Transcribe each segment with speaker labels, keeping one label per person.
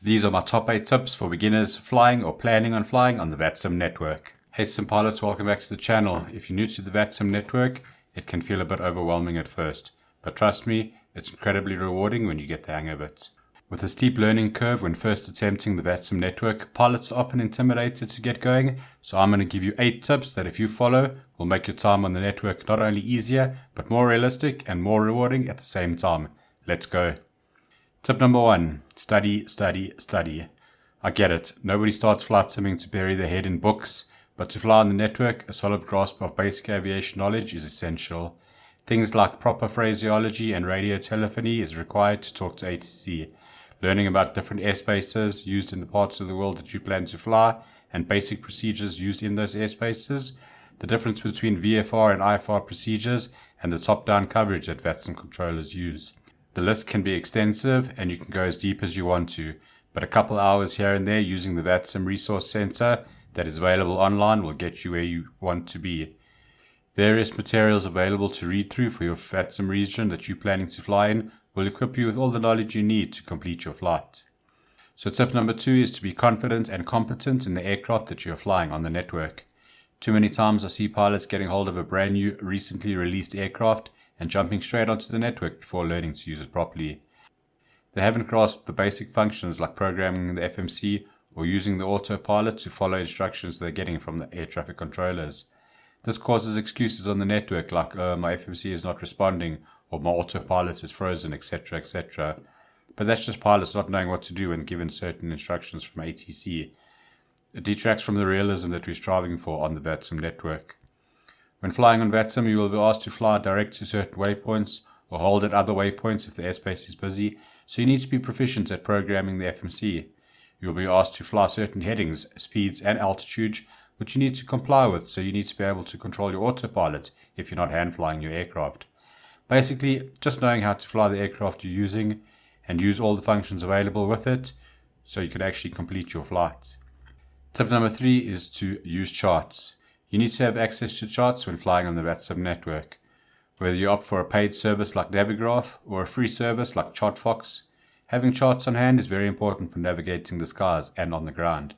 Speaker 1: These are my top 8 tips for beginners flying or planning on flying on the Vatsim network. Hey Sim pilots, welcome back to the channel. If you're new to the Vatsim network, it can feel a bit overwhelming at first, but trust me, it's incredibly rewarding when you get the hang of it. With a steep learning curve when first attempting the Vatsim network, pilots are often intimidated to get going, so I'm going to give you 8 tips that if you follow, will make your time on the network not only easier, but more realistic and more rewarding at the same time. Let's go. Tip number 1, study, study, study. I get it, nobody starts flight simming to bury their head in books, but to fly on the network, a solid grasp of basic aviation knowledge is essential. Things like proper phraseology and radio telephony is required to talk to ATC. Learning about different airspaces used in the parts of the world that you plan to fly, and basic procedures used in those airspaces, the difference between VFR and IFR procedures, and the top-down coverage that Vatsim controllers use. The list can be extensive and you can go as deep as you want to, but a couple hours here and there using the Vatsim Resource Center that is available online will get you where you want to be. Various materials available to read through for your Vatsim region that you're planning to fly in will equip you with all the knowledge you need to complete your flight. So tip number 2 is to be confident and competent in the aircraft that you're flying on the network. Too many times I see pilots getting hold of a brand new, recently released aircraft and jumping straight onto the network before learning to use it properly. They haven't grasped the basic functions like programming the FMC or using the autopilot to follow instructions they're getting from the air traffic controllers. This causes excuses on the network like, my FMC is not responding, or my autopilot is frozen, etc., etc. But that's just pilots not knowing what to do when given certain instructions from ATC. It detracts from the realism that we're striving for on the Vatsim network. When flying on Vatsim, you will be asked to fly direct to certain waypoints or hold at other waypoints if the airspace is busy, so you need to be proficient at programming the FMC. You will be asked to fly certain headings, speeds and altitudes, which you need to comply with, so you need to be able to control your autopilot if you're not hand flying your aircraft. Basically, just knowing how to fly the aircraft you're using and use all the functions available with it so you can actually complete your flight. Tip number 3 is to use charts. You need to have access to charts when flying on the Vatsim network. Whether you opt for a paid service like Navigraph or a free service like ChartFox, having charts on hand is very important for navigating the skies and on the ground.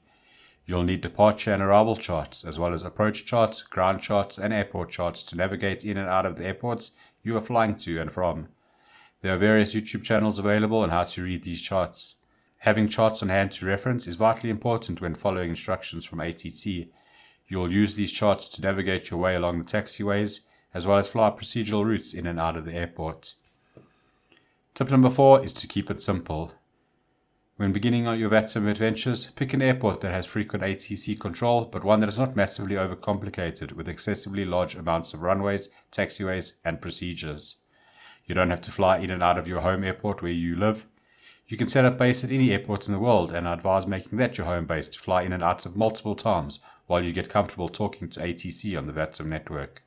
Speaker 1: You'll need departure and arrival charts, as well as approach charts, ground charts, and airport charts to navigate in and out of the airports you are flying to and from. There are various YouTube channels available on how to read these charts. Having charts on hand to reference is vitally important when following instructions from ATC. You'll use these charts to navigate your way along the taxiways, as well as fly procedural routes in and out of the airport. Tip number 4 is to keep it simple. When beginning on your Vatsim adventures, pick an airport that has frequent ATC control, but one that is not massively overcomplicated with excessively large amounts of runways, taxiways, and procedures. You don't have to fly in and out of your home airport where you live. You can set up base at any airport in the world, and I advise making that your home base to fly in and out of multiple times while you get comfortable talking to ATC on the Vatsim network.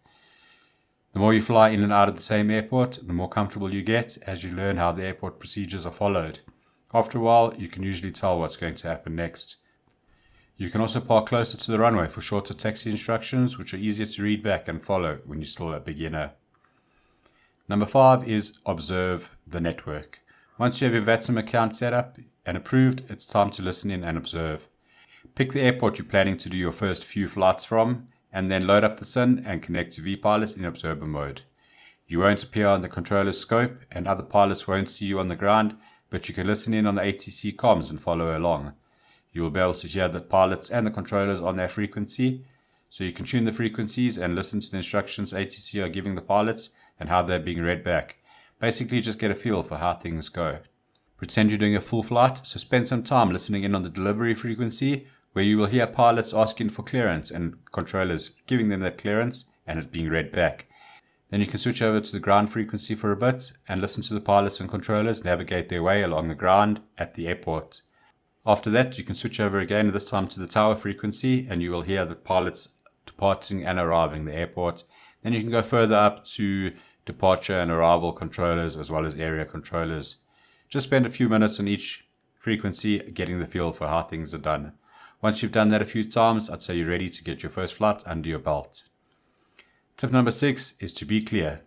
Speaker 1: The more you fly in and out of the same airport, the more comfortable you get as you learn how the airport procedures are followed. After a while, you can usually tell what's going to happen next. You can also park closer to the runway for shorter taxi instructions, which are easier to read back and follow when you're still a beginner. Number 5 is observe the network. Once you have your Vatsim account set up and approved, it's time to listen in and observe. Pick the airport you're planning to do your first few flights from, and then load up the SIN and connect to vPilot in observer mode. You won't appear on the controller's scope, and other pilots won't see you on the ground, but you can listen in on the ATC comms and follow along. You will be able to hear the pilots and the controllers on their frequency, so you can tune the frequencies and listen to the instructions ATC are giving the pilots and how they're being read back. Basically, just get a feel for how things go. Pretend you're doing a full flight, so spend some time listening in on the delivery frequency, where you will hear pilots asking for clearance and controllers giving them that clearance and it being read back. Then you can switch over to the ground frequency for a bit and listen to the pilots and controllers navigate their way along the ground at the airport. After that, you can switch over again, this time to the tower frequency, and you will hear the pilots departing and arriving the airport. Then you can go further up to departure and arrival controllers as well as area controllers. Just spend a few minutes on each frequency getting the feel for how things are done. Once you've done that a few times, I'd say you're ready to get your first flight under your belt. Tip number 6 is to be clear.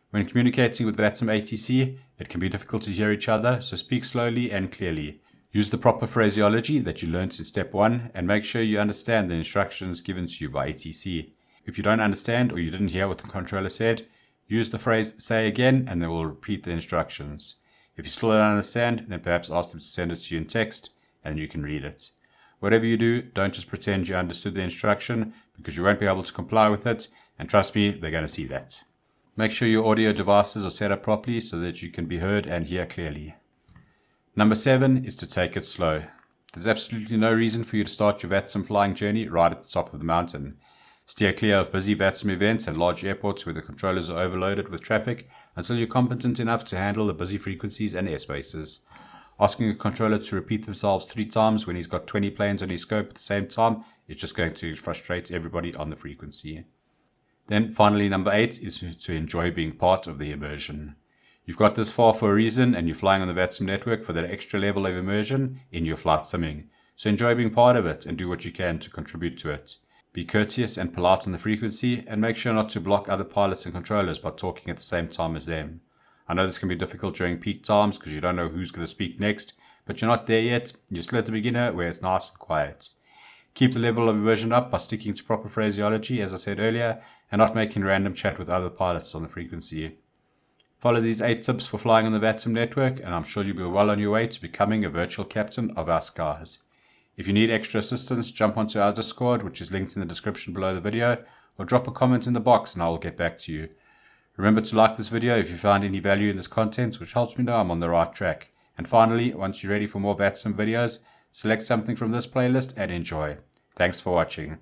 Speaker 1: When communicating with Vatsim ATC, it can be difficult to hear each other, so speak slowly and clearly. Use the proper phraseology that you learnt in step 1 and make sure you understand the instructions given to you by ATC. If you don't understand or you didn't hear what the controller said, use the phrase "say again" and they will repeat the instructions. If you still don't understand, then perhaps ask them to send it to you in text and you can read it. Whatever you do, don't just pretend you understood the instruction because you won't be able to comply with it, and trust me, they're going to see that. Make sure your audio devices are set up properly so that you can be heard and hear clearly. Number 7 is to take it slow. There's absolutely no reason for you to start your Vatsim flying journey right at the top of the mountain. Steer clear of busy Vatsim events and large airports where the controllers are overloaded with traffic until you're competent enough to handle the busy frequencies and airspaces. Asking a controller to repeat themselves 3 times when he's got 20 planes on his scope at the same time is just going to frustrate everybody on the frequency. Then finally, number 8 is to enjoy being part of the immersion. You've got this far for a reason and you're flying on the Vatsim network for that extra level of immersion in your flight simming. So enjoy being part of it and do what you can to contribute to it. Be courteous and polite on the frequency and make sure not to block other pilots and controllers by talking at the same time as them. I know this can be difficult during peak times because you don't know who's going to speak next, but you're not there yet. You're still at the beginner where it's nice and quiet. Keep the level of immersion up by sticking to proper phraseology, as I said earlier, and not making random chat with other pilots on the frequency. Follow these 8 tips for flying on the Vatsim network, and I'm sure you'll be well on your way to becoming a virtual captain of our skies. If you need extra assistance, jump onto our Discord, which is linked in the description below the video, or drop a comment in the box and I will get back to you. Remember to like this video if you found any value in this content, which helps me know I'm on the right track. And finally, once you're ready for more Vatsim videos, select something from this playlist and enjoy. Thanks for watching.